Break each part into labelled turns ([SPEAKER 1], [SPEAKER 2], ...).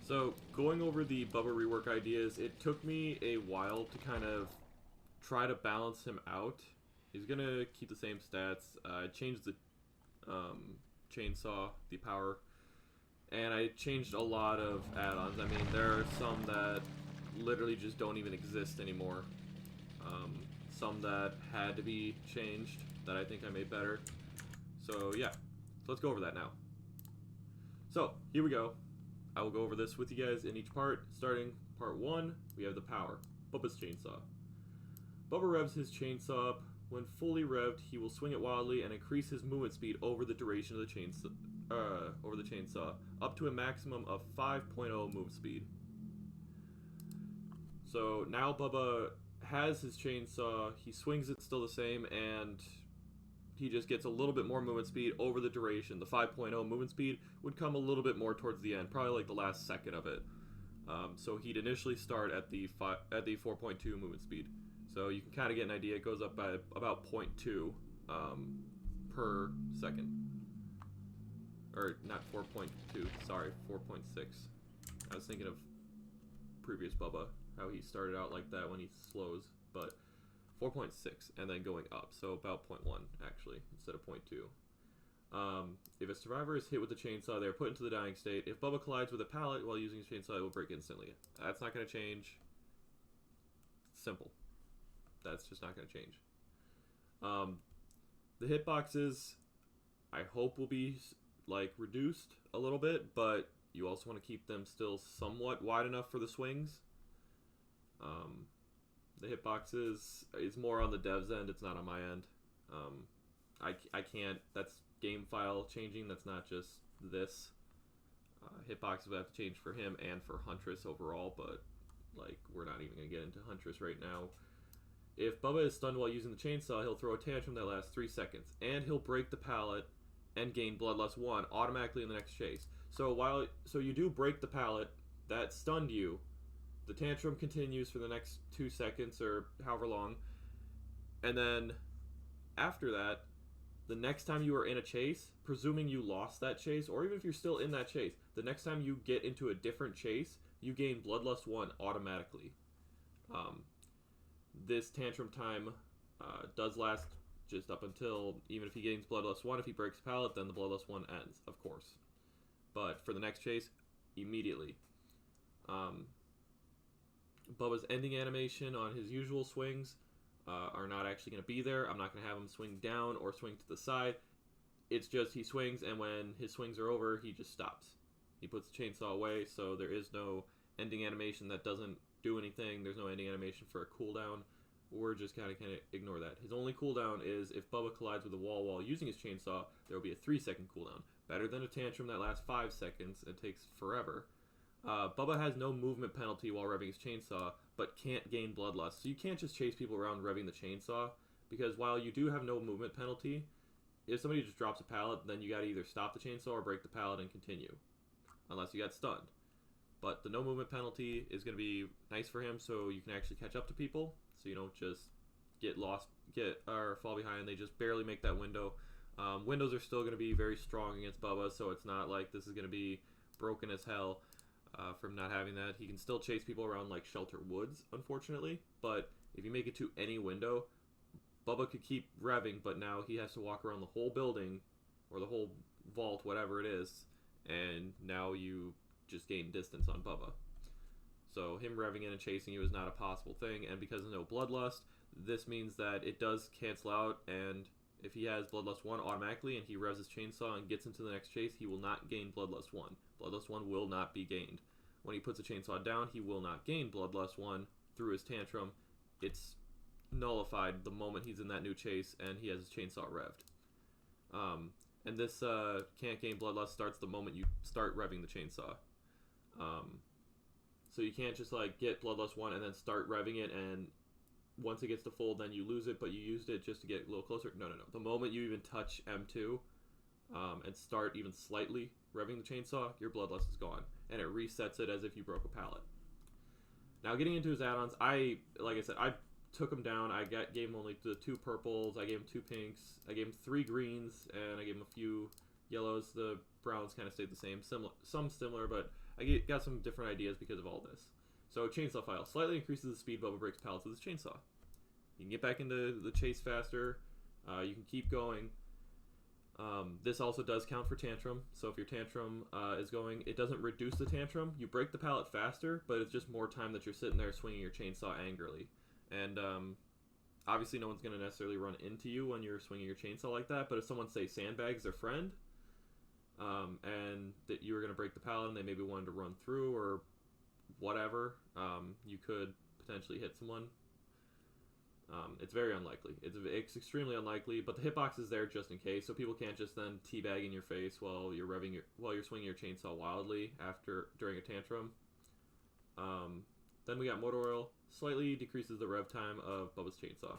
[SPEAKER 1] So, going over the Bubba rework ideas, it took me a while to kind of try to balance him out. He's gonna keep the same stats. I changed the chainsaw, the power, and I changed a lot of add-ons. I mean, there are some that literally just don't even exist anymore. Some that had to be changed that I think I made better. So yeah, let's go over that now. So here we go. I will go over this with you guys in each part. Starting part 1, we have the power. Bubba's chainsaw. Bubba revs his chainsaw up. When fully revved, he will swing it wildly and increase his movement speed over the duration of the chainsaw, up to a maximum of 5.0 move speed. So now Bubba has his chainsaw, he swings it still the same, and he just gets a little bit more movement speed over the duration. The 5.0 movement speed would come a little bit more towards the end, probably like the last second of it. So he'd initially start at the 4.2 movement speed. So you can kind of get an idea. It goes up by about 0.2 per second. Or not 4.2, sorry, 4.6. I was thinking of previous Bubba, how he started out like that when he slows, but 4.6 and then going up, so about 0.1 actually, instead of 0.2. If a survivor is hit with the chainsaw, they are put into the dying state. If Bubba collides with a pallet while using his chainsaw, it will break instantly. That's not going to change. Simple. That's just not going to change. The hitboxes, I hope, will be like reduced a little bit, but you also want to keep them still somewhat wide enough for the swings. The hitboxes is more on the dev's end, it's not on my end. I can't, that's game file changing, that's not just this. Hitboxes would have to change for him and for Huntress overall, but like we're not even going to get into Huntress right now. If Bubba is stunned while using the chainsaw, he'll throw a tantrum that lasts 3 seconds, and he'll break the pallet and gain Bloodlust 1 automatically in the next chase. So you do break the pallet, that stunned you, the tantrum continues for the next 2 seconds or however long, and then after that, the next time you are in a chase, presuming you lost that chase, or even if you're still in that chase, the next time you get into a different chase, you gain Bloodlust 1 automatically. This tantrum time does last just up until, even if he gains Bloodlust 1, if he breaks pallet, then the Bloodlust 1 ends, of course. But for the next chase, immediately. Bubba's ending animation on his usual swings are not actually going to be there. I'm not going to have him swing down or swing to the side. It's just he swings, and when his swings are over, he just stops. He puts the chainsaw away, so there is no ending animation that doesn't do anything. There's no ending animation for a cooldown. We're just kind of ignore that. His only cooldown is if Bubba collides with a wall while using his chainsaw, there will be a 3-second cooldown. Better than a tantrum that lasts 5 seconds and takes forever. Bubba has no movement penalty while revving his chainsaw, but can't gain Bloodlust. So you can't just chase people around revving the chainsaw, because while you do have no movement penalty, if somebody just drops a pallet, then you gotta either stop the chainsaw or break the pallet and continue. Unless you got stunned. But the no movement penalty is going to be nice for him, so you can actually catch up to people, so you don't just get lost, or fall behind. They just barely make that window. Windows are still going to be very strong against Bubba, so it's not like this is going to be broken as hell from not having that. He can still chase people around like Shelter Woods, unfortunately, but if you make it to any window, Bubba could keep revving, but now he has to walk around the whole building, or the whole vault, whatever it is, and now you just gain distance on Bubba. So him revving in and chasing you is not a possible thing, and because of no Bloodlust, this means that it does cancel out, and if he has Bloodlust 1 automatically and he revs his chainsaw and gets into the next chase, he will not gain Bloodlust 1. Bloodlust 1 will not be gained. When he puts a chainsaw down, he will not gain Bloodlust 1 through his tantrum. It's nullified the moment he's in that new chase and he has his chainsaw revved. And this can't gain Bloodlust starts the moment you start revving the chainsaw. So you can't just like get Bloodlust 1 and then start revving it, and once it gets to full, then you lose it, but you used it just to get a little closer. No. The moment you even touch M2 and start even slightly revving the chainsaw, your Bloodlust is gone, and it resets it as if you broke a pallet. Now, getting into his add-ons, like I said, I took him down. I gave him only the 2 purples, I gave him 2 pinks, I gave him 3 greens, and I gave him a few Yellows, the browns kind of stayed the same. Some similar, but I got some different ideas because of all this. So chainsaw file slightly increases the speed Bubba breaks pallets with his chainsaw. You can get back into the chase faster. You can keep going. This also does count for tantrum. So if your tantrum is going, it doesn't reduce the tantrum. You break the pallet faster, but it's just more time that you're sitting there swinging your chainsaw angrily. And obviously no one's going to necessarily run into you when you're swinging your chainsaw like that. But if someone, say, sandbags their friend, and that you were going to break the pallet and they maybe wanted to run through or whatever, you could potentially hit someone. It's very unlikely. It's extremely unlikely, but the hitbox is there just in case, so people can't just then teabag in your face while you're swinging your chainsaw wildly during a tantrum. Then we got motor oil. Slightly decreases the rev time of Bubba's chainsaw.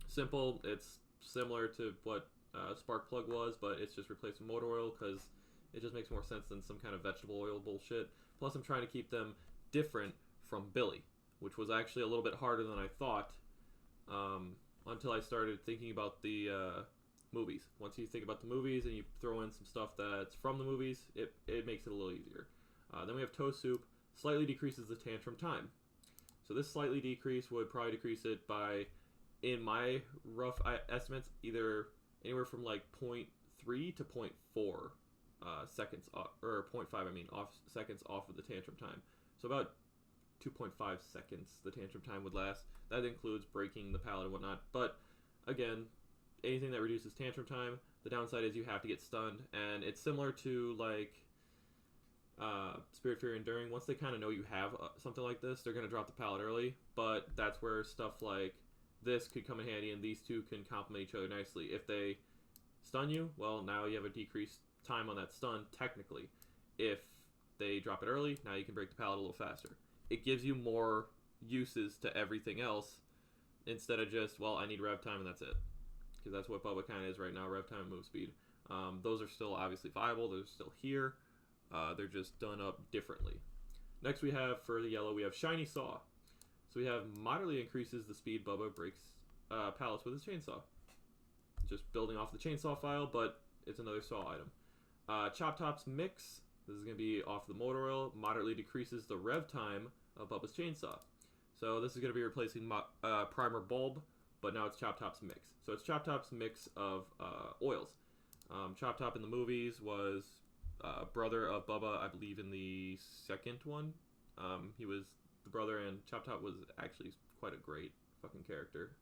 [SPEAKER 1] Simple. It's similar to what spark plug was, but it's just replaced with motor oil because it just makes more sense than some kind of vegetable oil bullshit. Plus, I'm trying to keep them different from Billy, which was actually a little bit harder than I thought until I started thinking about the movies. Once you think about the movies and you throw in some stuff that's from the movies, it makes it a little easier. Then we have toe soup. Slightly decreases the tantrum time. So this slightly decrease would probably decrease it by, in my rough estimates, either anywhere from like 0.3 to 0.4 seconds, or 0.5, seconds off of the tantrum time. So about 2.5 seconds the tantrum time would last. That includes breaking the pallet and whatnot. But again, anything that reduces tantrum time, the downside is you have to get stunned, and it's similar to like Spirit, Fury, Enduring. Once they kind of know you have something like this, they're going to drop the pallet early, but that's where stuff like this could come in handy, and these two can complement each other nicely. If they stun you, well, now you have a decreased time on that stun, technically. If they drop it early, now you can break the pallet a little faster. It gives you more uses to everything else instead of just, well, I need rev time and that's it. Because that's what Bubba kind of is right now, rev time and move speed. Those are still obviously viable. They're still here. They're just done up differently. Next we have, for the yellow, we have Shiny Saw. So we have moderately increases the speed Bubba breaks pallets with his chainsaw. Just building off the chainsaw file, but it's another saw item. Chop Top's Mix. This is going to be off the motor oil. Moderately decreases the rev time of Bubba's chainsaw. So this is going to be replacing Primer Bulb, but now it's Chop Top's Mix. So it's Chop Top's mix of oils. Chop Top in the movies was brother of Bubba, I believe, in the second one. He was the brother, and Chop Top was actually quite a great fucking character.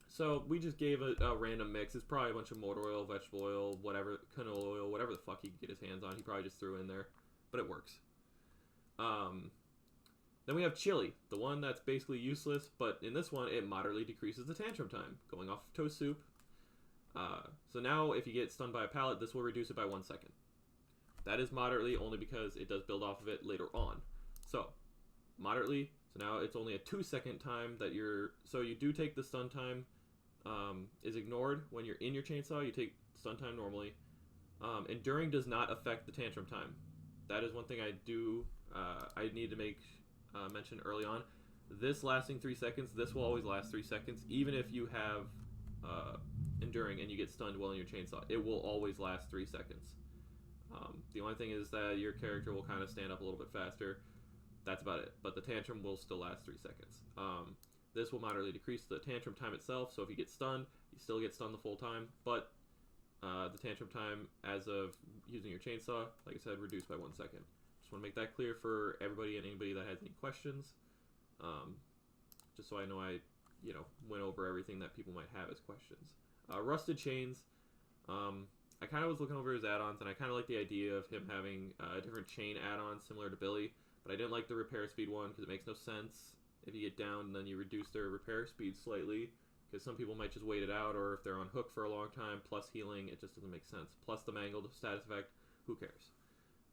[SPEAKER 1] So we just gave a random mix. It's probably a bunch of motor oil, vegetable oil, whatever, canola oil, whatever the fuck he could get his hands on. He probably just threw in there, but it works. Then we have chili, the one that's basically useless, but in this one it moderately decreases the tantrum time, going off of toe soup. So now if you get stunned by a pallet, this will reduce it by 1 second. That is moderately only because it does build off of it later on. So moderately, so now it's only a 2 second time that so you do take the stun time, is ignored when you're in your chainsaw. You take stun time normally. Enduring does not affect the tantrum time. That is one thing I need to make mention early on. This lasting 3 seconds, this will always last 3 seconds, even if you have enduring and you get stunned while in your chainsaw. It will always last 3 seconds. The only thing is that your character will kind of stand up a little bit faster. That's about it. But the tantrum will still last 3 seconds. This will moderately decrease the tantrum time itself, so if you get stunned, you still get stunned the full time, but the tantrum time as of using your chainsaw, like I said, reduced by 1 second. Just want to make that clear for everybody and anybody that has any questions, just so I know I went over everything that people might have as questions. Rusted Chains, I kind of was looking over his add-ons, and I kind of like the idea of him having a different chain add-on similar to Billy, but I didn't like the repair speed one because it makes no sense. If you get down and then you reduce their repair speed slightly, because some people might just wait it out, or if they're on hook for a long time, plus healing, it just doesn't make sense. Plus the mangled status effect, who cares?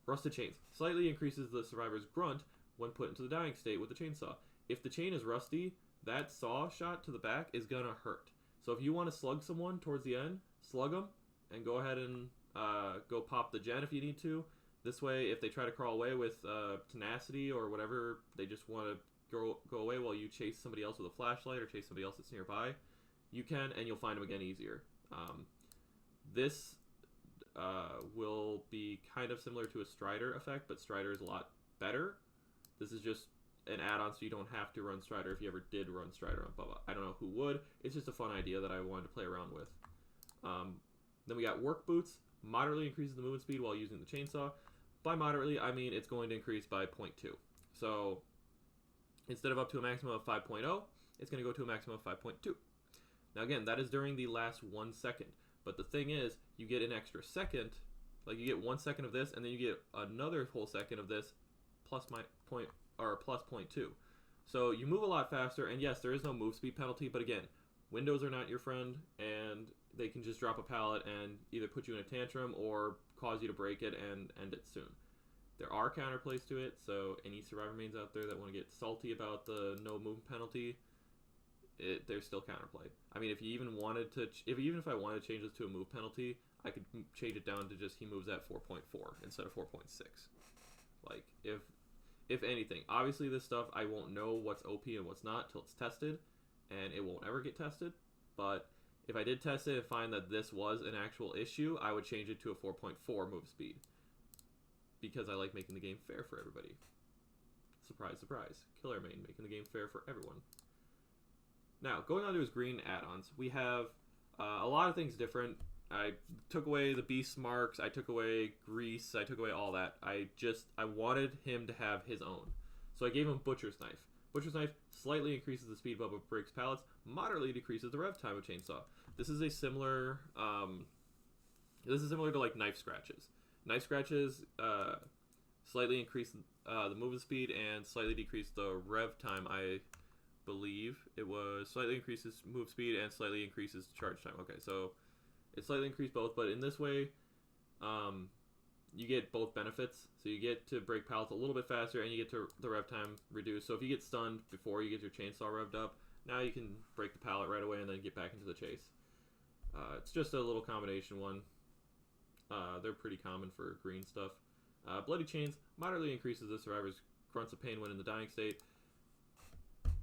[SPEAKER 1] Rusted Chains. Slightly increases the survivor's grunt when put into the dying state with the chainsaw. If the chain is rusty, that saw shot to the back is gonna hurt. So if you want to slug someone towards the end, slug them, and go ahead and go pop the gen if you need to. This way, if they try to crawl away with tenacity or whatever, they just want to go away while you chase somebody else with a flashlight or chase somebody else that's nearby, you can, and you'll find them again easier. This will be kind of similar to a Strider effect, but Strider is a lot better. This is just an add-on, so you don't have to run Strider if you ever did run Strider on Bubba. I don't know who would. It's just a fun idea that I wanted to play around with. Then we got Work Boots. Moderately increases the movement speed while using the chainsaw. By moderately, I mean it's going to increase by 0.2. So instead of up to a maximum of 5.0, it's going to go to a maximum of 5.2. Now again, that is during the last 1 second. But the thing is, you get an extra second. Like you get 1 second of this, and then you get another whole second of this, plus my point or plus 0.2. So you move a lot faster, and yes, there is no move speed penalty. But again, windows are not your friend, and they can just drop a pallet and either put you in a tantrum or cause you to break it and end it soon. There are counterplays to it, so any survivor mains out there that want to get salty about the no movement penalty, there's still counterplay. I mean, if you even wanted to, even if I wanted to change this to a move penalty, I could change it down to just he moves at 4.4 instead of 4.6. Like, if anything, obviously this stuff I won't know what's OP and what's not till it's tested, and it won't ever get tested. But if I did test it and find that this was an actual issue, I would change it to a 4.4 move speed, because I like making the game fair for everybody. Surprise, surprise. Killer main, making the game fair for everyone. Now, going on to his green add-ons, we have a lot of things different. I took away the beast marks, I took away grease, I took away all that. I wanted him to have his own. So I gave him Butcher's Knife. Butcher's Knife slightly increases the speed Bubba breaks pallets, moderately decreases the rev time of Chainsaw. This is a similar, to like Knife Scratches. Knife Scratches slightly increase the movement speed and slightly decrease the rev time. I believe it was slightly increases move speed and slightly increases charge time. Okay, so it slightly increased both, but in this way, you get both benefits. So you get to break pallets a little bit faster, and you get to the rev time reduced. So if you get stunned before you get your chainsaw revved up, now you can break the pallet right away and then get back into the chase. It's just a little combination one. They're pretty common for green stuff. Bloody Chains moderately increases the survivor's grunts of pain when in the dying state.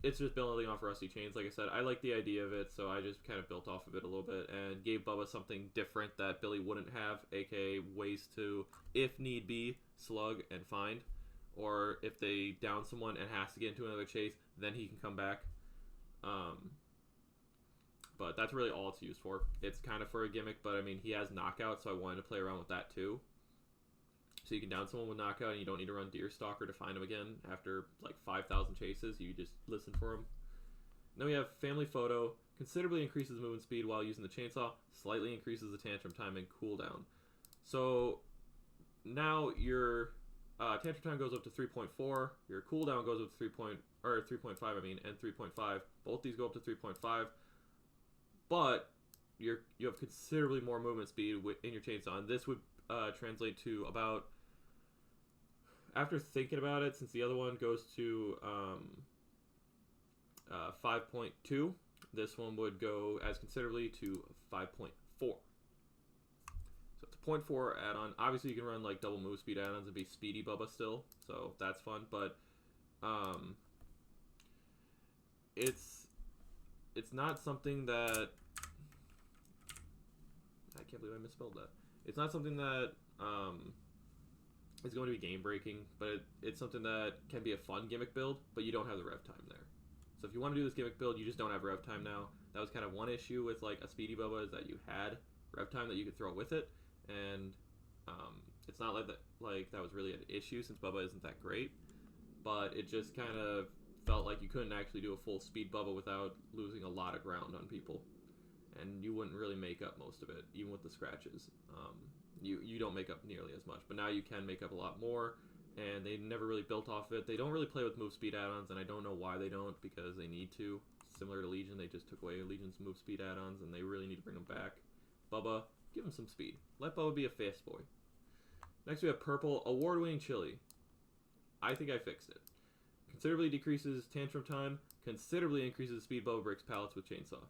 [SPEAKER 1] It's just building off Rusty Chains. Like I said, I like the idea of it, so I just kind of built off of it a little bit and gave Bubba something different that Billy wouldn't have, aka ways to, if need be, slug and find. Or if they down someone and has to get into another chase, then he can come back. But that's really all it's used for. It's kind of for a gimmick, but I mean, he has knockout, so I wanted to play around with that too. So you can down someone with knockout, and you don't need to run Deerstalker to find him again after like 5,000 chases. You just listen for him. Then we have Family Photo. Considerably increases movement speed while using the chainsaw. Slightly increases the tantrum time and cooldown. So now your tantrum time goes up to 3.4. Your cooldown goes up to 3.5. I mean, and 3.5. Both these go up to 3.5. But you have considerably more movement speed in your chainsaw, and this would translate to about, after thinking about it, since the other one goes to 5.2, this one would go as considerably to 5.4. So it's a 0.4 add-on. Obviously, you can run like double move speed add-ons and be Speedy Bubba still, so that's fun. But it's not something that, I can't believe I misspelled that. It's not something that is going to be game breaking, but it's something that can be a fun gimmick build, but you don't have the rev time there. So if you want to do this gimmick build, you just don't have rev time now. That was kind of one issue with like a Speedy Bubba, is that you had rev time that you could throw with it, and it's not like that was really an issue since Bubba isn't that great, but it just kind of felt like you couldn't actually do a full speed Bubba without losing a lot of ground on people, and you wouldn't really make up most of it, even with the scratches. You don't make up nearly as much, but now you can make up a lot more, and they never really built off of it. They don't really play with move speed add-ons, and I don't know why they don't, because they need to. Similar to Legion, they just took away Legion's move speed add-ons, and they really need to bring them back. Bubba, give him some speed. Let Bubba be a fast boy. Next we have Purple, award-winning chili. I think I fixed it. Considerably decreases tantrum time, considerably increases the speed Bubba breaks pallets with chainsaw.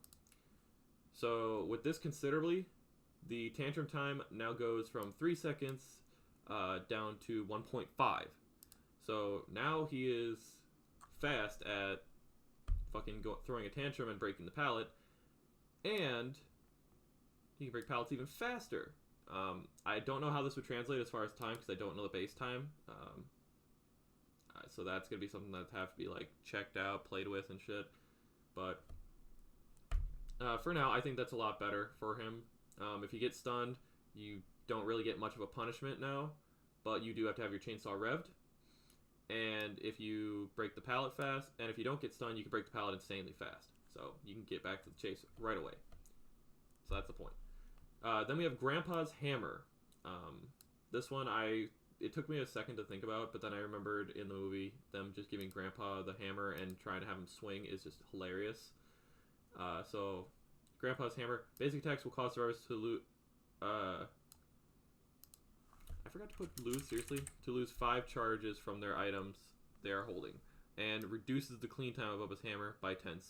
[SPEAKER 1] So with this considerably, the tantrum time now goes from 3 seconds down to 1.5. So now he is fast at fucking throwing a tantrum and breaking the pallet, and he can break pallets even faster. I don't know how this would translate as far as time because I don't know the base time. So that's gonna be something that have to be like checked out, played with, and shit. But for now, I think that's a lot better for him. If you get stunned, you don't really get much of a punishment now, but you do have to have your chainsaw revved. And if you break the pallet fast, and if you don't get stunned, you can break the pallet insanely fast. So you can get back to the chase right away. So that's the point. Then we have Grandpa's Hammer. This one, it took me a second to think about, but then I remembered in the movie them just giving Grandpa the hammer and trying to have him swing is just hilarious. So Grandpa's Hammer. Basic attacks will cause survivors to lose... I forgot to put lose, seriously. To lose 5 charges from their items they are holding. And reduces the clean time of Bubba's Hammer by 10%.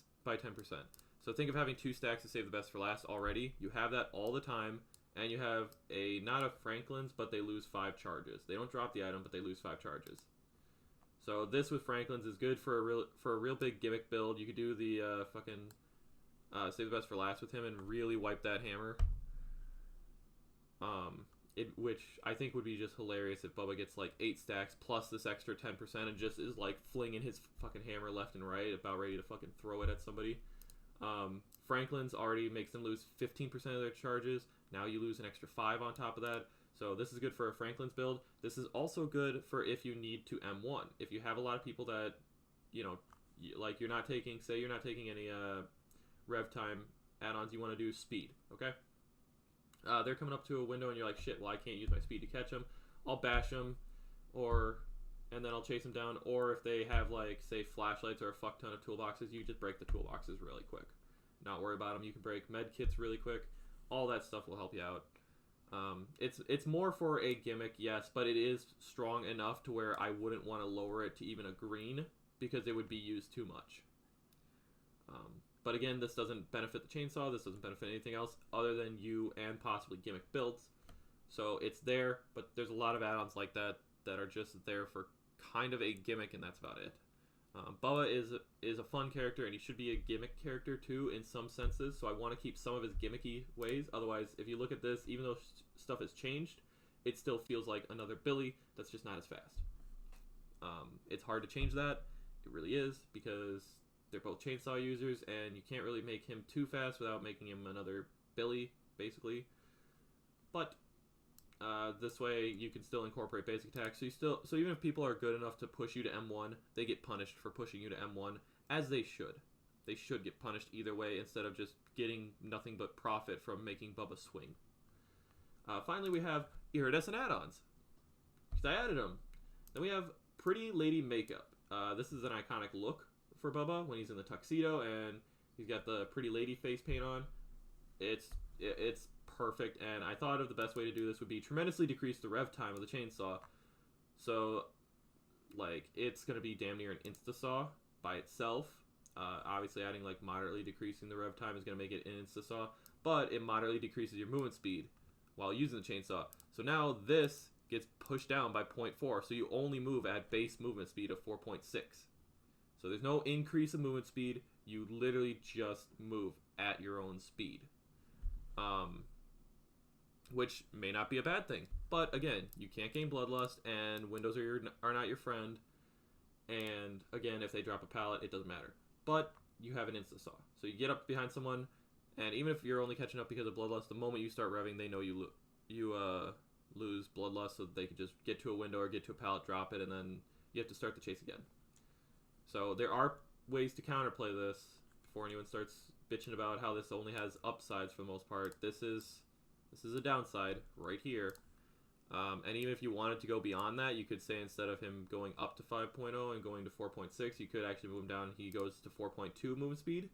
[SPEAKER 1] So think of having 2 stacks to save the best for last already. You have that all the time. And you have not a Franklin's, but they lose 5 charges. They don't drop the item, but they lose 5 charges. So this with Franklin's is good for a real big gimmick build. You could do the fucking save the best for last with him and really wipe that hammer. Which I think would be just hilarious if Bubba gets like 8 stacks plus this extra 10% and just is like flinging his fucking hammer left and right, about ready to fucking throw it at somebody. Franklin's already makes them lose 15% of their charges. Now you lose an extra 5 on top of that. So this is good for a Franklin's build. This is also good for if you need to M1. If you have a lot of people that, you know, like you're not taking, say you're not taking any rev time add-ons, you want to do speed, okay? They're coming up to a window and you're like, shit, well I can't use my speed to catch them. I'll bash them, and then I'll chase them down. Or if they have like, say, flashlights or a fuck ton of toolboxes, you just break the toolboxes really quick. Not worry about them. You can break med kits really quick. All that stuff will help you out. It's more for a gimmick, yes, but it is strong enough to where I wouldn't want to lower it to even a green because it would be used too much. But again, this doesn't benefit the chainsaw. This doesn't benefit anything else other than you and possibly gimmick builds. So it's there, but there's a lot of add-ons like that that are just there for kind of a gimmick, and that's about it. Bubba is a fun character, and he should be a gimmick character too in some senses, so I want to keep some of his gimmicky ways. Otherwise, if you look at this, even though stuff has changed, it still feels like another Billy that's just not as fast. It's hard to change that. It really is, because they're both chainsaw users, and you can't really make him too fast without making him another Billy, basically. But this way you can still incorporate basic attacks. So even if people are good enough to push you to M1, they get punished for pushing you to M1, as they should. They should get punished either way instead of just getting nothing but profit from making Bubba swing. Finally, we have iridescent add-ons, because I added them. Then we have Pretty Lady Makeup. This is an iconic look for Bubba when he's in the tuxedo and he's got the Pretty Lady face paint on. It's perfect, and I thought of the best way to do this would be tremendously decrease the rev time of the chainsaw. So, like, it's going to be damn near an insta-saw by itself. Obviously, adding, like, moderately decreasing the rev time is going to make it an insta-saw, but it moderately decreases your movement speed while using the chainsaw. So now this gets pushed down by 0.4, so you only move at base movement speed of 4.6. So there's no increase in movement speed, you literally just move at your own speed. Which may not be a bad thing, but again, you can't gain bloodlust, and windows are not your friend, and again, if they drop a pallet, it doesn't matter. But you have an insta-saw, so you get up behind someone, and even if you're only catching up because of bloodlust, the moment you start revving, they know you lose bloodlust, so they can just get to a window or get to a pallet, drop it, and then you have to start the chase again. So there are ways to counterplay this before anyone starts bitching about how this only has upsides for the most part. This is a downside right here. And even if you wanted to go beyond that, you could say instead of him going up to 5.0 and going to 4.6, you could actually move him down. He goes to 4.2 movement speed.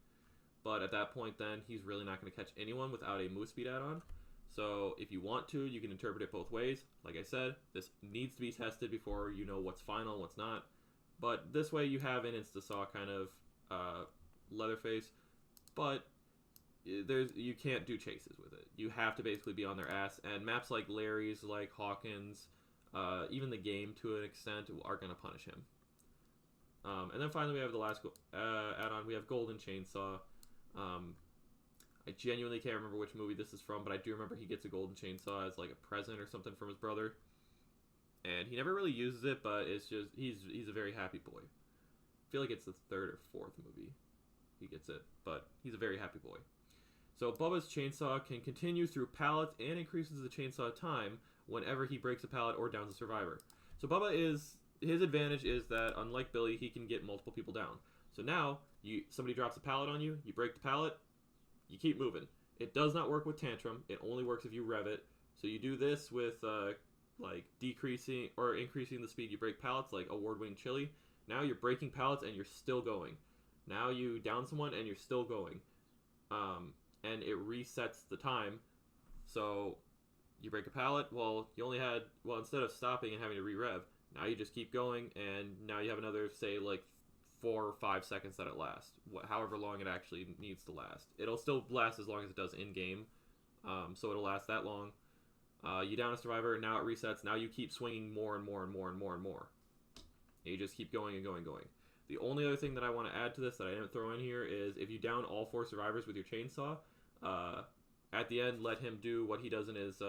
[SPEAKER 1] But at that point then, he's really not going to catch anyone without a move speed add-on. So if you want to, you can interpret it both ways. Like I said, this needs to be tested before you know what's final and what's not. But this way you have an insta-saw kind of Leatherface. But you can't do chases with it. You have to basically be on their ass, and maps like Larry's, like Hawkins, even the game to an extent are going to punish him. And then finally we have the last add-on. We have Golden Chainsaw. I genuinely can't remember which movie this is from, but I do remember he gets a golden chainsaw as like a present or something from his brother. And he never really uses it, but it's just he's a very happy boy. I feel like it's the third or fourth movie he gets it, but he's a very happy boy. So Bubba's chainsaw can continue through pallets and increases the chainsaw time whenever he breaks a pallet or downs a survivor. So Bubba his advantage is that unlike Billy, he can get multiple people down. So now somebody drops a pallet on you, you break the pallet, you keep moving. It does not work with Tantrum. It only works if you rev it. So you do this with like decreasing or increasing the speed you break pallets, like award-winning Chili. Now you're breaking pallets and you're still going. Now you down someone and you're still going. And it resets the time. So you break a pallet, instead of stopping and having to re-rev, now you just keep going, and now you have another, say, like 4 or 5 seconds that it lasts. However long it actually needs to last. It'll still last as long as it does in-game, so it'll last that long. You down a survivor, now it resets, now you keep swinging more and more and more and more and more. And you just keep going and going and going. The only other thing that I want to add to this that I didn't throw in here is if you down all 4 survivors with your chainsaw, at the end, let him do what he does in his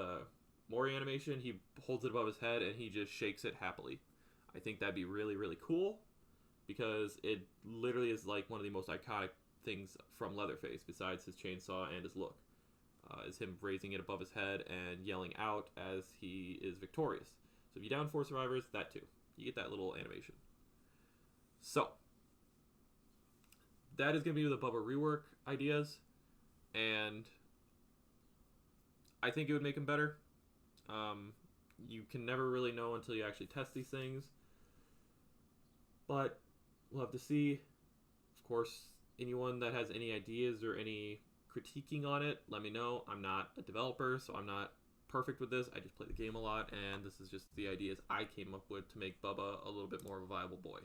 [SPEAKER 1] Mori animation. He holds it above his head and he just shakes it happily. I think that'd be really, really cool because it literally is like one of the most iconic things from Leatherface besides his chainsaw and his look. Is him raising it above his head and yelling out as he is victorious. So if you down 4 survivors, that too. You get that little animation. So, that is going to be the Bubba rework ideas. And I think it would make him better. You can never really know until you actually test these things. But we'll have to see. Of course, anyone that has any ideas or any critiquing on it, let me know. I'm not a developer, so I'm not perfect with this. I just play the game a lot, and this is just the ideas I came up with to make Bubba a little bit more of a viable boy.